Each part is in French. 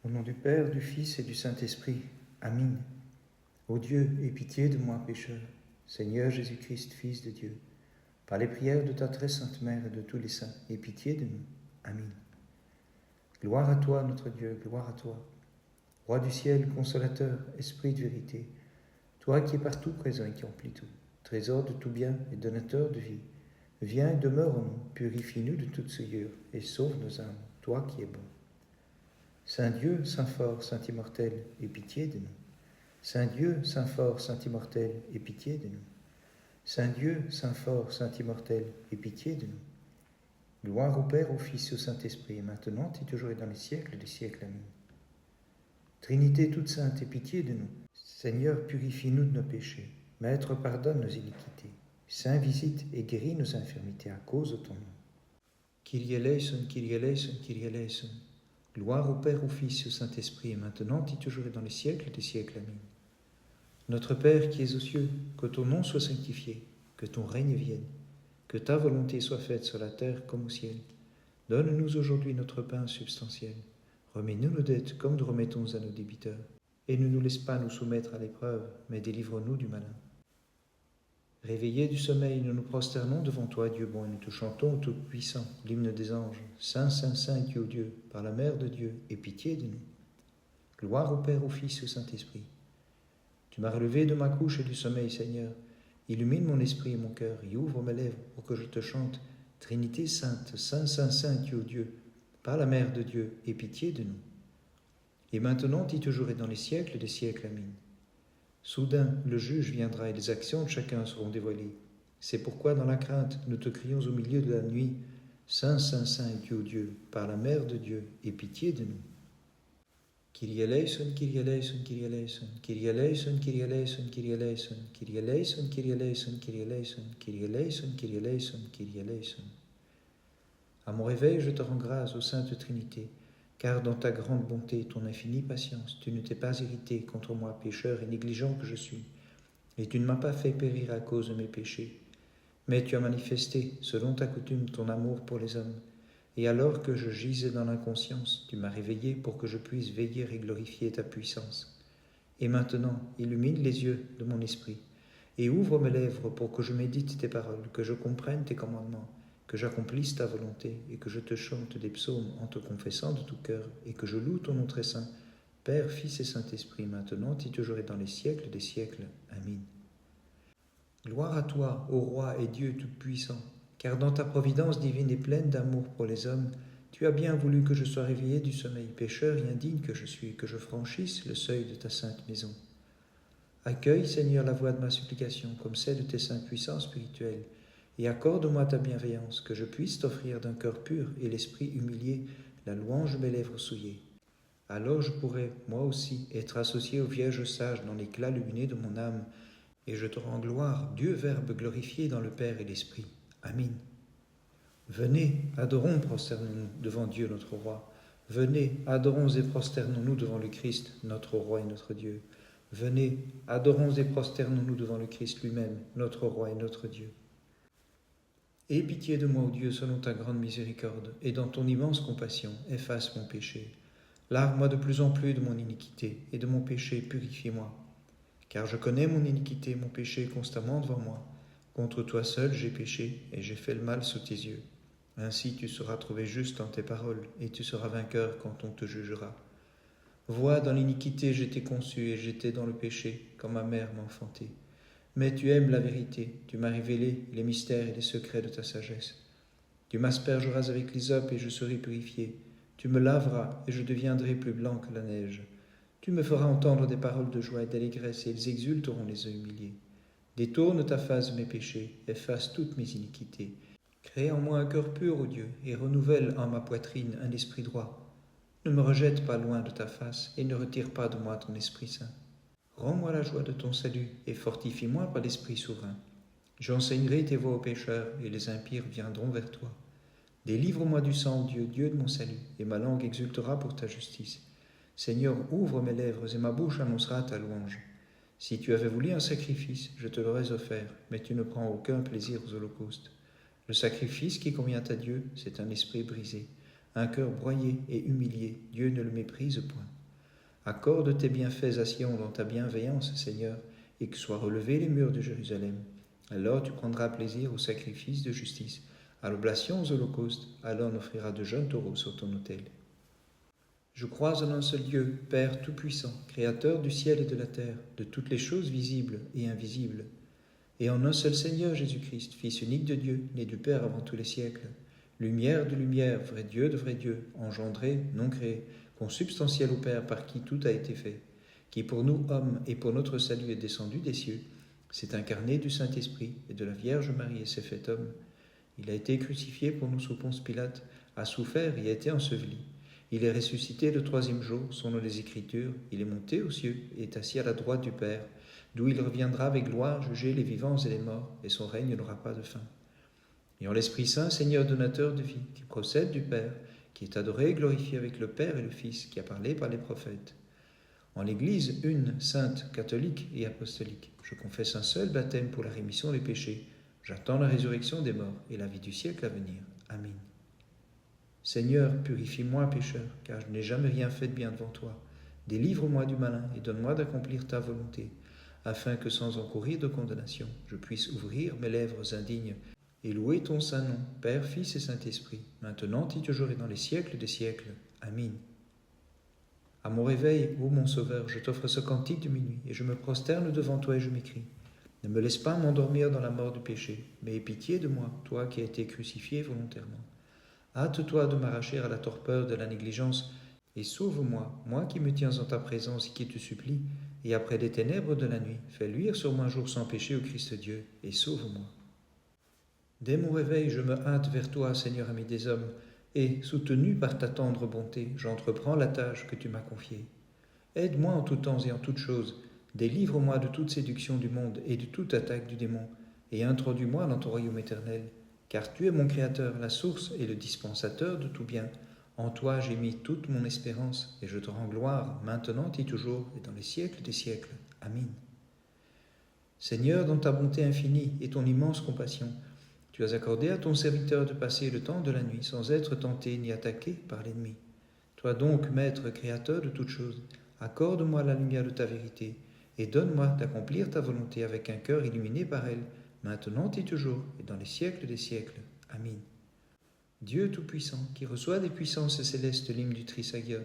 Au nom du Père, du Fils et du Saint-Esprit. Amen. Ô Dieu, aie pitié de moi, pécheur. Seigneur Jésus-Christ, Fils de Dieu, par les prières de ta très sainte Mère et de tous les saints, aie pitié de nous. Amen. Gloire à toi, notre Dieu, gloire à toi. Roi du ciel, consolateur, esprit de vérité, toi qui es partout présent et qui emplis tout, trésor de tout bien et donateur de vie, viens et demeure en nous, purifie-nous de toute souillure et sauve nos âmes, toi qui es bon. Saint Dieu, Saint fort, Saint immortel, aie pitié de nous. Saint Dieu, Saint fort, Saint immortel, aie pitié de nous. Saint Dieu, Saint fort, Saint immortel, aie pitié de nous. Gloire au Père, au Fils et au Saint-Esprit, maintenant et toujours et dans les siècles des siècles. Amen. Trinité toute sainte, aie pitié de nous. Seigneur, purifie-nous de nos péchés. Maître, pardonne nos iniquités. Saint, visite et guéris nos infirmités à cause de ton nom. Kyrie eleison, Kyrie eleison, Kyrie eleison. Gloire au Père, au Fils et au Saint-Esprit, et maintenant et toujours et dans les siècles des siècles. Amen. Notre Père qui es aux cieux, que ton nom soit sanctifié, que ton règne vienne, que ta volonté soit faite sur la terre comme au ciel. Donne-nous aujourd'hui notre pain substantiel. Remets-nous nos dettes comme nous remettons à nos débiteurs. Et ne nous laisse pas nous soumettre à l'épreuve, mais délivre-nous du malin. Réveillés du sommeil, nous nous prosternons devant toi, Dieu bon, et nous te chantons au Tout-Puissant, l'hymne des anges. Saint, Saint, Saint est Dieu, par la Mère de Dieu, aie pitié de nous. Gloire au Père, au Fils et au Saint-Esprit. Tu m'as relevé de ma couche et du sommeil, Seigneur. Illumine mon esprit et mon cœur, et ouvre mes lèvres pour que je te chante. Trinité sainte, Saint, Saint, Saint est Dieu, par la Mère de Dieu, aie pitié de nous. Et maintenant et toujours et dans les siècles des siècles. Amen. Soudain, le juge viendra et les actions de chacun seront dévoilées. C'est pourquoi, dans la crainte, nous te crions au milieu de la nuit, Saint, Saint, Saint est Dieu, par la Mère de Dieu, aie pitié de nous. Kyrie eleison, Kyrie eleison, Kyrie eleison, Kyrie eleison, Kyrie eleison, Kyrie eleison, Kyrie eleison, Kyrie eleison, Kyrie eleison, Kyrie eleison, Kyrie eleison, Kyrie eleison. À mon réveil, je te rends grâce, ô Sainte Trinité, car dans ta grande bonté et ton infinie patience, tu ne t'es pas irrité contre moi, pécheur et négligent que je suis, et tu ne m'as pas fait périr à cause de mes péchés. Mais tu as manifesté, selon ta coutume, ton amour pour les hommes, et alors que je gisais dans l'inconscience, tu m'as réveillé pour que je puisse veiller et glorifier ta puissance. Et maintenant, illumine les yeux de mon esprit, et ouvre mes lèvres pour que je médite tes paroles, que je comprenne tes commandements, que j'accomplisse ta volonté et que je te chante des psaumes en te confessant de tout cœur et que je loue ton nom très saint, Père, Fils et Saint-Esprit, maintenant et toujours et dans les siècles des siècles. Amen. Gloire à toi, ô Roi et Dieu tout-puissant, car dans ta providence divine et pleine d'amour pour les hommes, tu as bien voulu que je sois réveillé du sommeil, pécheur et indigne que je suis, que je franchisse le seuil de ta sainte maison. Accueille, Seigneur, la voix de ma supplication comme celle de tes saints puissants spirituels, et accorde-moi ta bienveillance, que je puisse t'offrir d'un cœur pur et l'esprit humilié la louange de mes lèvres souillées. Alors je pourrai, moi aussi, être associé aux vierges sages dans l'éclat lumineux de mon âme, et je te rends gloire, Dieu Verbe glorifié dans le Père et l'Esprit. Amen. Venez, adorons, prosternons-nous devant Dieu notre Roi. Venez, adorons et prosternons-nous devant le Christ, notre Roi et notre Dieu. Venez, adorons et prosternons-nous devant le Christ lui-même, notre Roi et notre Dieu. Aie pitié de moi, ô Dieu, selon ta grande miséricorde, et dans ton immense compassion, efface mon péché. Lave-moi de plus en plus de mon iniquité, et de mon péché, purifie-moi. Car je connais mon iniquité et mon péché constamment devant moi. Contre toi seul j'ai péché, et j'ai fait le mal sous tes yeux. Ainsi tu seras trouvé juste dans tes paroles, et tu seras vainqueur quand on te jugera. Vois, dans l'iniquité j'étais conçu, et j'étais dans le péché, quand ma mère m'a enfanté. Mais tu aimes la vérité, tu m'as révélé les mystères et les secrets de ta sagesse. Tu m'aspergeras avec l'hysope et je serai purifié. Tu me laveras et je deviendrai plus blanc que la neige. Tu me feras entendre des paroles de joie et d'allégresse et ils exulteront les yeux humiliés. Détourne ta face de mes péchés, efface toutes mes iniquités. Crée en moi un cœur pur, ô Dieu, et renouvelle en ma poitrine un esprit droit. Ne me rejette pas loin de ta face et ne retire pas de moi ton Esprit Saint. Rends-moi la joie de ton salut et fortifie-moi par l'Esprit souverain. J'enseignerai tes voies aux pécheurs et les impires viendront vers toi. Délivre-moi du sang, Dieu, Dieu de mon salut, et ma langue exultera pour ta justice. Seigneur, ouvre mes lèvres et ma bouche annoncera ta louange. Si tu avais voulu un sacrifice, je te l'aurais offert, mais tu ne prends aucun plaisir aux holocaustes. Le sacrifice qui convient à Dieu, c'est un esprit brisé, un cœur broyé et humilié. Dieu ne le méprise point. Accorde tes bienfaits à Sion dans ta bienveillance, Seigneur, et que soient relevés les murs de Jérusalem. Alors tu prendras plaisir au sacrifice de justice, à l'oblation aux holocaustes, alors on offrira de jeunes taureaux sur ton autel. Je crois en un seul Dieu, Père Tout-Puissant, Créateur du ciel et de la terre, de toutes les choses visibles et invisibles, et en un seul Seigneur Jésus-Christ, Fils unique de Dieu, né du Père avant tous les siècles, lumière de lumière, vrai Dieu de vrai Dieu, engendré, non créé, consubstantiel au Père par qui tout a été fait, qui pour nous hommes et pour notre salut est descendu des cieux, s'est incarné du Saint-Esprit et de la Vierge Marie et s'est fait homme. Il a été crucifié pour nous sous Ponce Pilate, a souffert et a été enseveli. Il est ressuscité le troisième jour, selon les Écritures, il est monté aux cieux et est assis à la droite du Père, d'où il reviendra avec gloire juger les vivants et les morts, et son règne n'aura pas de fin. Et en l'Esprit Saint, Seigneur donateur de vie, qui procède du Père, qui est adoré et glorifié avec le Père et le Fils, qui a parlé par les prophètes. En l'Église une, sainte, catholique et apostolique, je confesse un seul baptême pour la rémission des péchés. J'attends la résurrection des morts et la vie du siècle à venir. Amen. Seigneur, purifie-moi, pécheur, car je n'ai jamais rien fait de bien devant toi. Délivre-moi du malin et donne-moi d'accomplir ta volonté, afin que sans encourir de condamnation, je puisse ouvrir mes lèvres indignes et louer ton saint nom, Père, Fils et Saint-Esprit, maintenant et toujours et dans les siècles des siècles. Amen. À mon réveil, ô mon Sauveur, je t'offre ce cantique de minuit, et je me prosterne devant toi et je m'écrie. Ne me laisse pas m'endormir dans la mort du péché, mais aie pitié de moi, toi qui as été crucifié volontairement. Hâte-toi de m'arracher à la torpeur de la négligence, et sauve-moi, moi qui me tiens en ta présence et qui te supplie, et après les ténèbres de la nuit, fais luire sur moi un jour sans péché au Christ Dieu, et sauve-moi. Dès mon réveil, je me hâte vers toi, Seigneur ami des hommes, et, soutenu par ta tendre bonté, j'entreprends la tâche que tu m'as confiée. Aide-moi en tout temps et en toutes choses, délivre-moi de toute séduction du monde et de toute attaque du démon, et introduis-moi dans ton royaume éternel, car tu es mon Créateur, la source et le dispensateur de tout bien. En toi j'ai mis toute mon espérance, et je te rends gloire, maintenant et toujours, et dans les siècles des siècles. Amen. Seigneur, dans ta bonté infinie et ton immense compassion, tu as accordé à ton serviteur de passer le temps de la nuit sans être tenté ni attaqué par l'ennemi. Toi donc, Maître créateur de toutes choses, accorde-moi la lumière de ta vérité et donne-moi d'accomplir ta volonté avec un cœur illuminé par elle, maintenant et toujours, et dans les siècles des siècles. Amen. Dieu Tout-Puissant, qui reçoit des puissances célestes l'hymne du Trisagion,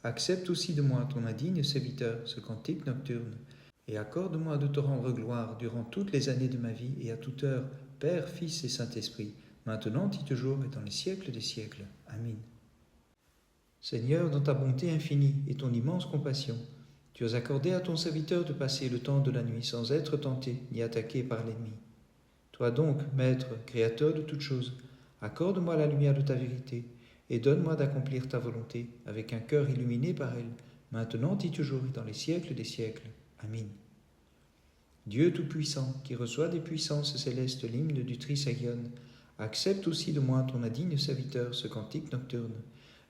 accepte aussi de moi, ton indigne serviteur, ce cantique nocturne, et accorde-moi de te rendre gloire durant toutes les années de ma vie et à toute heure, Père, Fils et Saint-Esprit, maintenant et toujours et dans les siècles des siècles. Amen. Seigneur, dans ta bonté infinie et ton immense compassion, tu as accordé à ton serviteur de passer le temps de la nuit sans être tenté ni attaqué par l'ennemi. Toi donc, Maître, Créateur de toutes choses, accorde-moi la lumière de ta vérité et donne-moi d'accomplir ta volonté avec un cœur illuminé par elle, maintenant et toujours et dans les siècles des siècles. Amen. Dieu Tout-Puissant, qui reçoit des puissances célestes l'hymne du Trisagion, accepte aussi de moi, ton indigne serviteur, ce cantique nocturne,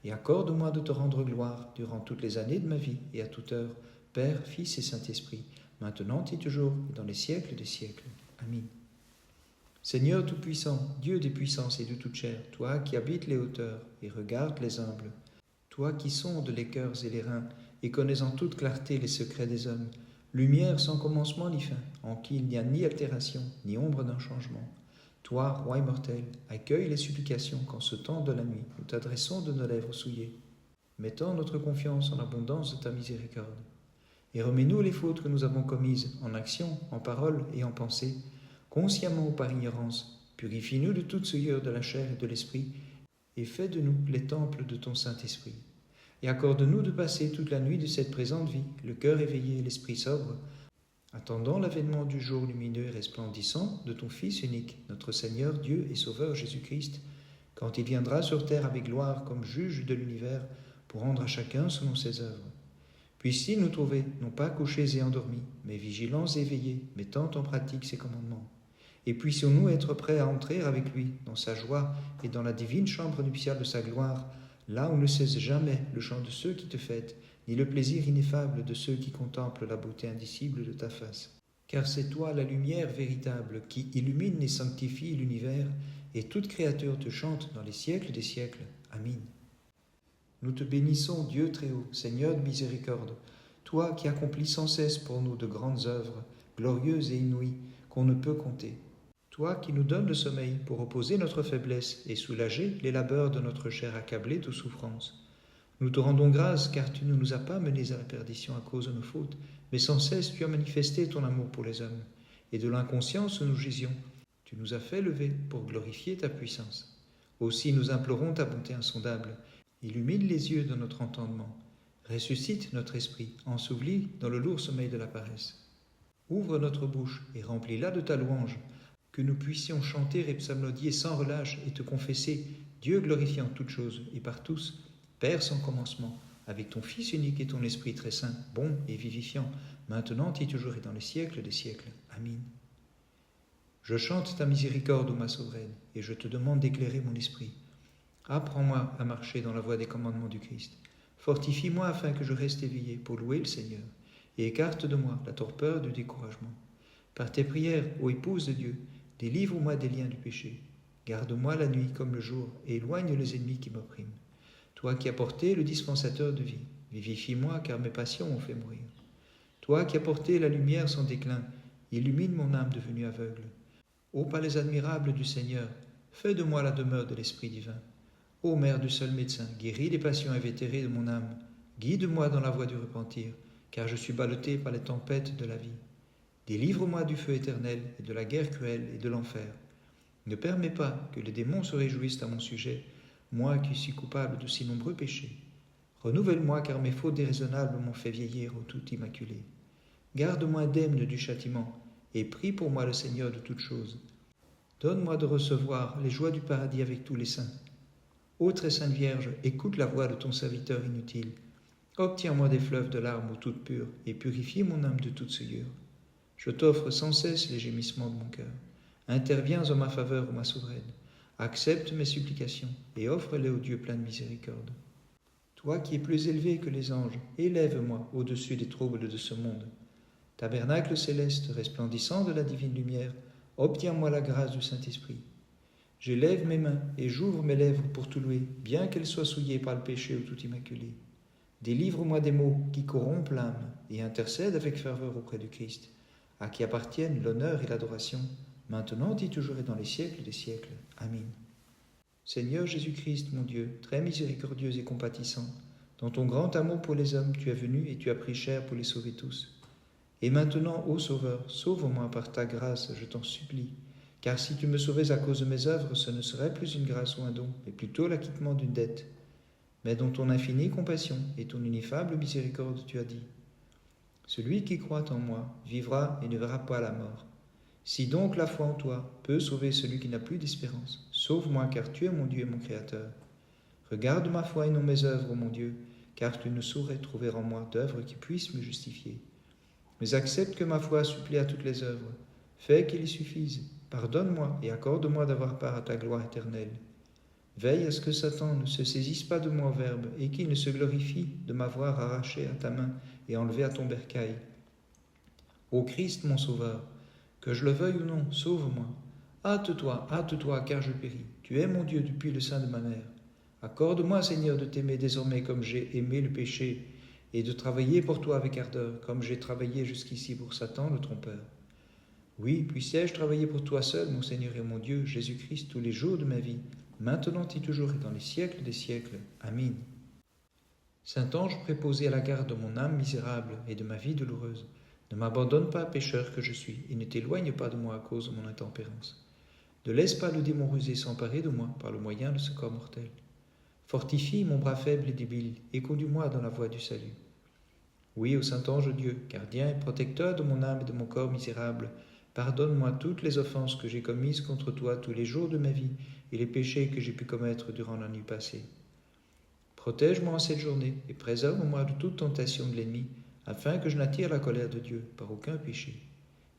et accorde-moi de te rendre gloire durant toutes les années de ma vie et à toute heure, Père, Fils et Saint-Esprit, maintenant et toujours et dans les siècles des siècles. Amen. Seigneur Tout-Puissant, Dieu des puissances et de toute chair, toi qui habites les hauteurs et regardes les humbles, toi qui sondes les cœurs et les reins et connais en toute clarté les secrets des hommes, lumière sans commencement ni fin, en qui il n'y a ni altération, ni ombre d'un changement. Toi, Roi immortel, accueille les supplications qu'en ce temps de la nuit nous t'adressons de nos lèvres souillées, mettant notre confiance en l'abondance de ta miséricorde. Et remets-nous les fautes que nous avons commises en action, en parole et en pensée, consciemment ou par ignorance. Purifie-nous de toute souillure de la chair et de l'esprit, et fais de nous les temples de ton Saint-Esprit. Et accorde-nous de passer toute la nuit de cette présente vie, le cœur éveillé et l'esprit sobre, attendant l'avènement du jour lumineux et resplendissant de ton Fils unique, notre Seigneur, Dieu et Sauveur Jésus-Christ, quand il viendra sur terre avec gloire comme juge de l'univers, pour rendre à chacun selon ses œuvres. Puisse-t-il nous trouver, non pas couchés et endormis, mais vigilants et éveillés, mettant en pratique ses commandements. Et puissions-nous être prêts à entrer avec lui dans sa joie et dans la divine chambre nuptiale de sa gloire, là où ne cesse jamais le chant de ceux qui te fêtent, ni le plaisir ineffable de ceux qui contemplent la beauté indicible de ta face. Car c'est toi la lumière véritable qui illumine et sanctifie l'univers, et toute créature te chante dans les siècles des siècles. Amen. Nous te bénissons, Dieu très haut, Seigneur de miséricorde, toi qui accomplis sans cesse pour nous de grandes œuvres, glorieuses et inouïes, qu'on ne peut compter. Toi qui nous donnes le sommeil pour opposer notre faiblesse et soulager les labeurs de notre chair accablée de souffrance. Nous te rendons grâce car tu ne nous as pas menés à la perdition à cause de nos fautes, mais sans cesse tu as manifesté ton amour pour les hommes. Et de l'inconscience où nous gisions, tu nous as fait lever pour glorifier ta puissance. Aussi nous implorons ta bonté insondable. Illumine les yeux de notre entendement. Ressuscite notre esprit, ensevelis dans le lourd sommeil de la paresse. Ouvre notre bouche et remplis-la de ta louange, que nous puissions chanter et psalmodier sans relâche et te confesser, Dieu glorifié en toutes choses et par tous, Père sans commencement, avec ton Fils unique et ton Esprit très saint, bon et vivifiant, maintenant et toujours et dans les siècles des siècles. Amen. Je chante ta miséricorde, ô ma souveraine, et je te demande d'éclairer mon esprit. Apprends-moi à marcher dans la voie des commandements du Christ. Fortifie-moi afin que je reste éveillé pour louer le Seigneur, et écarte de moi la torpeur du découragement. Par tes prières, ô épouse de Dieu, délivre-moi des liens du péché. Garde-moi la nuit comme le jour, et éloigne les ennemis qui m'oppriment. Toi qui as porté le dispensateur de vie, vivifie-moi car mes passions m'ont fait mourir. Toi qui as porté la lumière sans déclin, illumine mon âme devenue aveugle. Ô palais admirable du Seigneur, fais de moi la demeure de l'Esprit divin. Ô Mère du seul médecin, guéris les passions invétérées de mon âme. Guide-moi dans la voie du repentir, car je suis ballotté par les tempêtes de la vie. Délivre-moi du feu éternel et de la guerre cruelle et de l'enfer. Ne permets pas que les démons se réjouissent à mon sujet, moi qui suis coupable de si nombreux péchés. Renouvelle-moi car mes fautes déraisonnables m'ont fait vieillir au tout immaculé. Garde-moi indemne du châtiment et prie pour moi le Seigneur de toutes choses. Donne-moi de recevoir les joies du paradis avec tous les saints. Ô très sainte Vierge, écoute la voix de ton serviteur inutile. Obtiens-moi des fleuves de larmes aux toutes pures et purifie mon âme de toute souillure. Je t'offre sans cesse les gémissements de mon cœur. Interviens en ma faveur, ô ma souveraine. Accepte mes supplications et offre-les au Dieu plein de miséricorde. Toi qui es plus élevé que les anges, élève-moi au-dessus des troubles de ce monde. Tabernacle céleste, resplendissant de la divine lumière, obtiens-moi la grâce du Saint-Esprit. J'élève mes mains et j'ouvre mes lèvres pour te louer, bien qu'elles soient souillées par le péché ou tout immaculé. Délivre-moi des maux qui corrompent l'âme et intercède avec ferveur auprès du Christ, à qui appartiennent l'honneur et l'adoration, maintenant et toujours et dans les siècles des siècles. Amen. Seigneur Jésus-Christ, mon Dieu, très miséricordieux et compatissant, dans ton grand amour pour les hommes, tu es venu et tu as pris chair pour les sauver tous. Et maintenant, ô Sauveur, sauve-moi par ta grâce, je t'en supplie, car si tu me sauvais à cause de mes œuvres, ce ne serait plus une grâce ou un don, mais plutôt l'acquittement d'une dette. Mais dans ton infinie compassion et ton ineffable miséricorde, tu as dit, « Celui qui croit en moi vivra et ne verra pas la mort. » Si donc la foi en toi peut sauver celui qui n'a plus d'espérance, sauve-moi car tu es mon Dieu et mon Créateur. Regarde ma foi et non mes œuvres, ô mon Dieu, car tu ne saurais trouver en moi d'œuvres qui puissent me justifier. Mais accepte que ma foi supplée à toutes les œuvres. Fais qu'il y suffise. Pardonne-moi et accorde-moi d'avoir part à ta gloire éternelle. Veille à ce que Satan ne se saisisse pas de moi au Verbe et qu'il ne se glorifie de m'avoir arraché à ta main et enlevé à ton bercail. Ô Christ, mon Sauveur, que je le veuille ou non, sauve-moi. Hâte-toi, car je péris. Tu es mon Dieu depuis le sein de ma mère. Accorde-moi, Seigneur, de t'aimer désormais comme j'ai aimé le péché, et de travailler pour toi avec ardeur, comme j'ai travaillé jusqu'ici pour Satan, le trompeur. Oui, puissais-je travailler pour toi seul, mon Seigneur et mon Dieu, Jésus-Christ, tous les jours de ma vie, maintenant et toujours et dans les siècles des siècles. Amen. Saint-Ange préposé à la garde de mon âme misérable et de ma vie douloureuse, ne m'abandonne pas, pécheur que je suis, et ne t'éloigne pas de moi à cause de mon intempérance. Ne laisse pas le démon rusé s'emparer de moi par le moyen de ce corps mortel. Fortifie mon bras faible et débile, et conduis-moi dans la voie du salut. Oui, ô Saint-Ange Dieu, gardien et protecteur de mon âme et de mon corps misérable, pardonne-moi toutes les offenses que j'ai commises contre toi tous les jours de ma vie et les péchés que j'ai pu commettre durant la nuit passée. Protège-moi en cette journée et préserve-moi de toute tentation de l'ennemi, afin que je n'attire la colère de Dieu par aucun péché.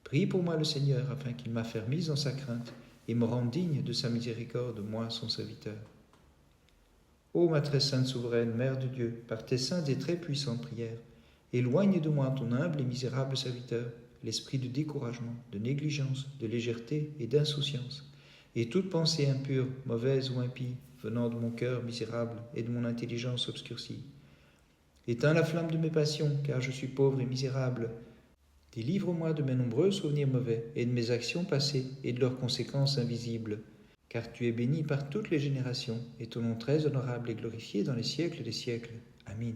Prie pour moi le Seigneur, afin qu'il m'affermisse dans sa crainte et me rende digne de sa miséricorde, moi, son serviteur. Ô ma très sainte souveraine, Mère de Dieu, par tes saintes et très puissantes prières, éloigne de moi ton humble et misérable serviteur, l'esprit de découragement, de négligence, de légèreté et d'insouciance, et toute pensée impure, mauvaise ou impie, venant de mon cœur misérable et de mon intelligence obscurcie. Éteins la flamme de mes passions, car je suis pauvre et misérable. Délivre-moi de mes nombreux souvenirs mauvais et de mes actions passées et de leurs conséquences invisibles, car tu es béni par toutes les générations, et ton nom très honorable est glorifié dans les siècles des siècles. Amen.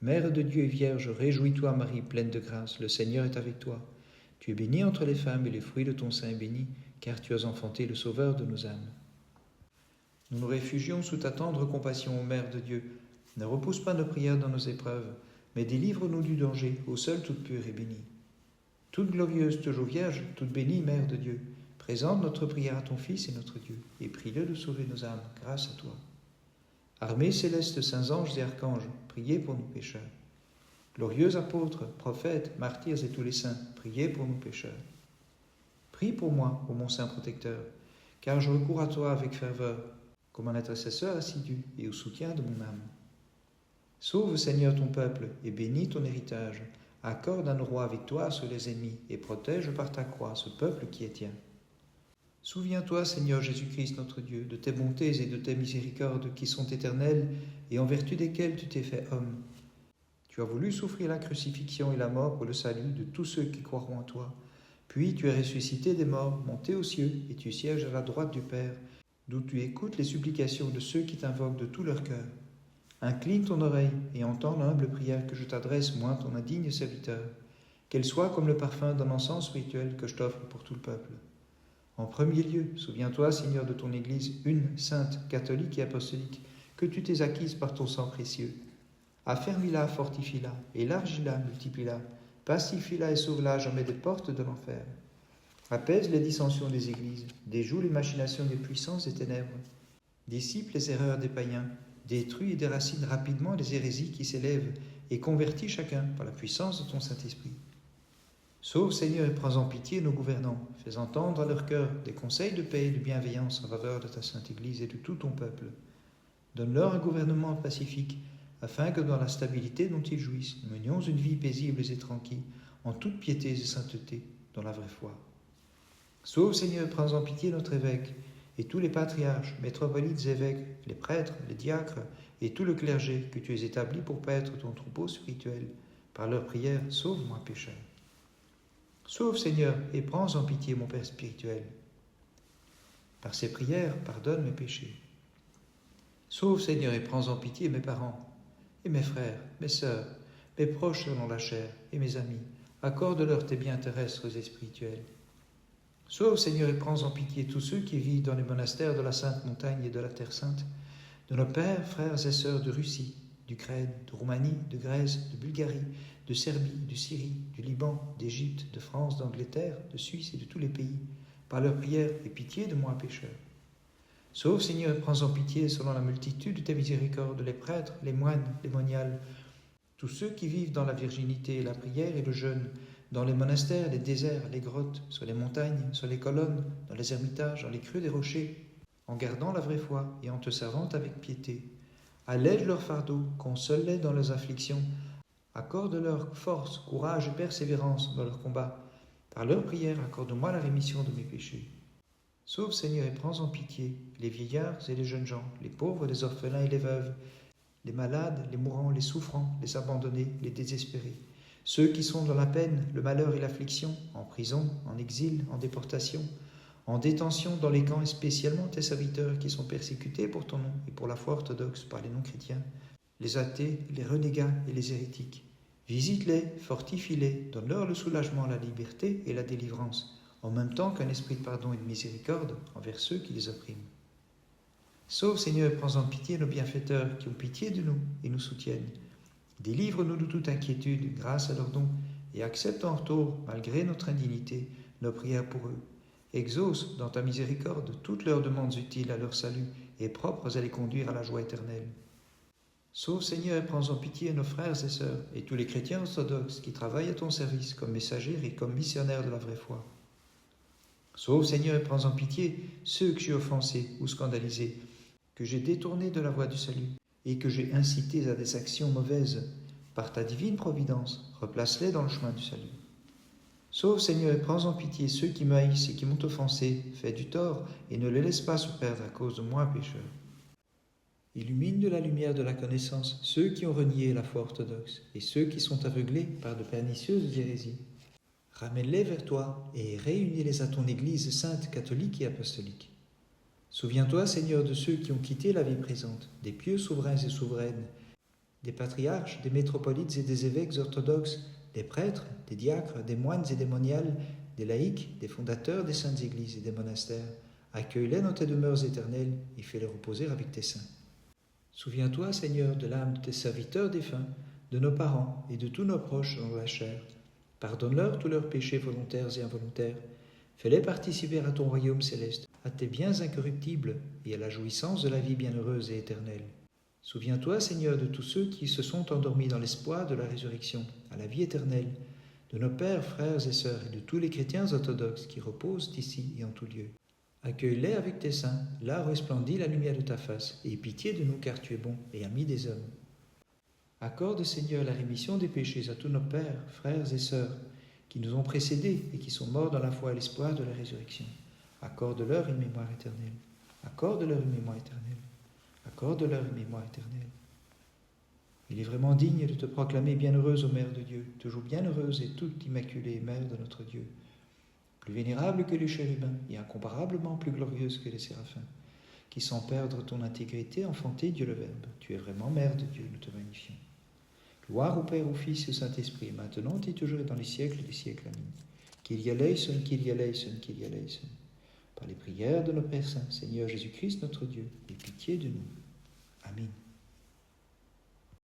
Mère de Dieu et Vierge, réjouis-toi Marie, pleine de grâce, le Seigneur est avec toi. Tu es bénie entre les femmes et le fruit de ton sein est béni, car tu as enfanté le Sauveur de nos âmes. Nous nous réfugions sous ta tendre compassion, ô Mère de Dieu. Ne repousse pas nos prières dans nos épreuves, mais délivre-nous du danger, ô seule toute pure et bénie. Toute glorieuse, toujours Vierge, toute bénie, Mère de Dieu, présente notre prière à ton Fils et notre Dieu, et prie-le de sauver nos âmes grâce à toi. Armées célestes, saints anges et archanges, priez pour nous pécheurs. Glorieux apôtres, prophètes, martyrs et tous les saints, priez pour nous pécheurs. Prie pour moi, ô mon saint protecteur, car je recours à toi avec ferveur, comme un intercesseur assidu et au soutien de mon âme. Sauve, Seigneur, ton peuple, et bénis ton héritage. Accorde à nos rois victoire sur les ennemis, et protège par ta croix ce peuple qui est tien. Souviens-toi, Seigneur Jésus-Christ, notre Dieu, de tes bontés et de tes miséricordes qui sont éternelles et en vertu desquelles tu t'es fait homme. Tu as voulu souffrir la crucifixion et la mort pour le salut de tous ceux qui croiront en toi. Puis tu es ressuscité des morts, monté aux cieux, et tu sièges à la droite du Père, d'où tu écoutes les supplications de ceux qui t'invoquent de tout leur cœur. Incline ton oreille et entends l'humble prière que je t'adresse, moi, ton indigne serviteur, qu'elle soit comme le parfum d'un encens spirituel que je t'offre pour tout le peuple. En premier lieu, souviens-toi, Seigneur, de ton Église, une, sainte, catholique et apostolique, que tu t'es acquise par ton sang précieux. Affermis-la, fortifie-la, élargis-la, multiplie-la, pacifie-la et sauve-la jamais des portes de l'enfer. Apaise les dissensions des églises, déjoue les machinations des puissances et ténèbres, dissipe les erreurs des païens, détruis et déracine rapidement les hérésies qui s'élèvent et convertis chacun par la puissance de ton Saint-Esprit. Sauve, Seigneur, et prends en pitié nos gouvernants, fais entendre à leur cœur des conseils de paix et de bienveillance en faveur de ta Sainte Église et de tout ton peuple. Donne-leur un gouvernement pacifique, afin que dans la stabilité dont ils jouissent, nous menions une vie paisible et tranquille, en toute piété et sainteté, dans la vraie foi. Sauve, Seigneur, prends en pitié notre évêque, et tous les patriarches, métropolites, évêques, les prêtres, les diacres, et tout le clergé que tu as établi pour paître ton troupeau spirituel. Par leur prière, sauve-moi pécheur. Sauve, Seigneur, et prends en pitié mon Père spirituel. Par ces prières, pardonne mes péchés. Sauve, Seigneur, et prends en pitié mes parents, et mes frères, mes sœurs, mes proches selon la chair, et mes amis. Accorde-leur tes biens terrestres et spirituels. Sauve, Seigneur, et prends en pitié tous ceux qui vivent dans les monastères de la Sainte Montagne et de la Terre Sainte, de nos pères, frères et sœurs de Russie, d'Ukraine, de Roumanie, de Grèce, de Bulgarie, de Serbie, de Syrie, du Liban, d'Égypte, de France, d'Angleterre, de Suisse et de tous les pays. Par leur prière, aie pitié de moi, pécheur. Sauve, Seigneur, et prends en pitié, selon la multitude de tes miséricordes, les prêtres, les moines, les moniales, tous ceux qui vivent dans la virginité, la prière et le jeûne, dans les monastères, les déserts, les grottes, sur les montagnes, sur les colonnes, dans les ermitages, dans les creux des rochers, en gardant la vraie foi et en te servant avec piété. Allège leur fardeau, console-les dans leurs afflictions, accorde-leur force, courage et persévérance dans leur combat. Par leur prière, accorde-moi la rémission de mes péchés. Sauve, Seigneur, et prends en pitié les vieillards et les jeunes gens, les pauvres, les orphelins et les veuves, les malades, les mourants, les souffrants, les abandonnés, les désespérés, ceux qui sont dans la peine, le malheur et l'affliction, en prison, en exil, en déportation, en détention dans les camps, et spécialement tes serviteurs qui sont persécutés pour ton nom et pour la foi orthodoxe par les non-chrétiens, les athées, les renégats et les hérétiques. Visite-les, fortifie-les, donne-leur le soulagement, la liberté et la délivrance, en même temps qu'un esprit de pardon et de miséricorde envers ceux qui les oppriment. Sauve, Seigneur, et prends en pitié nos bienfaiteurs qui ont pitié de nous et nous soutiennent. Délivre-nous de toute inquiétude grâce à leurs dons et accepte en retour, malgré notre indignité, nos prières pour eux. Exauce dans ta miséricorde toutes leurs demandes utiles à leur salut et propres à les conduire à la joie éternelle. Sauve, Seigneur, et prends en pitié nos frères et sœurs et tous les chrétiens orthodoxes qui travaillent à ton service comme messagers et comme missionnaires de la vraie foi. Sauve, Seigneur, et prends en pitié ceux que j'ai offensés ou scandalisés, que j'ai détournés de la voie du salut et que j'ai incités à des actions mauvaises. Par ta divine providence, replace-les dans le chemin du salut. Sauve, Seigneur, et prends en pitié ceux qui me haïssent et qui m'ont offensé, fait du tort, et ne les laisse pas se perdre à cause de moi, pécheur. Illumine de la lumière de la connaissance ceux qui ont renié la foi orthodoxe, et ceux qui sont aveuglés par de pernicieuses hérésies. Ramène-les vers toi, et réunis-les à ton Église sainte, catholique et apostolique. Souviens-toi, Seigneur, de ceux qui ont quitté la vie présente, des pieux souverains et souveraines, des patriarches, des métropolites et des évêques orthodoxes, des prêtres, des diacres, des moines et des moniales, des laïcs, des fondateurs des saintes églises et des monastères. Accueille-les dans tes demeures éternelles et fais-les reposer avec tes saints. Souviens-toi, Seigneur, de l'âme de tes serviteurs défunts, de nos parents et de tous nos proches dans la chair. Pardonne-leur tous leurs péchés volontaires et involontaires. Fais-les participer à ton royaume céleste, à tes biens incorruptibles et à la jouissance de la vie bienheureuse et éternelle. Souviens-toi, Seigneur, de tous ceux qui se sont endormis dans l'espoir de la résurrection, à la vie éternelle, de nos pères, frères et sœurs, et de tous les chrétiens orthodoxes qui reposent ici et en tout lieu. Accueille-les avec tes saints, là resplendit la lumière de ta face, et aie pitié de nous, car tu es bon et ami des hommes. Accorde, Seigneur, la rémission des péchés à tous nos pères, frères et sœurs, qui nous ont précédés et qui sont morts dans la foi et l'espoir de la résurrection. Accorde-leur une mémoire éternelle. Accorde-leur une mémoire éternelle. Accorde-leur une mémoire éternelle. Il est vraiment digne de te proclamer bienheureuse, ô Mère de Dieu, toujours bienheureuse et toute immaculée Mère de notre Dieu, plus vénérable que les chérubins et incomparablement plus glorieuse que les séraphins, qui sans perdre ton intégrité enfanté Dieu le Verbe. Tu es vraiment Mère de Dieu, nous te magnifions. Gloire au Père, au Fils et au Saint-Esprit, maintenant et toujours et dans les siècles des siècles. Amen. Kyrie eleison, Kyrie eleison, Kyrie eleison. Par les prières de nos Pères saints, Seigneur Jésus-Christ notre Dieu, aie pitié de nous. Amen.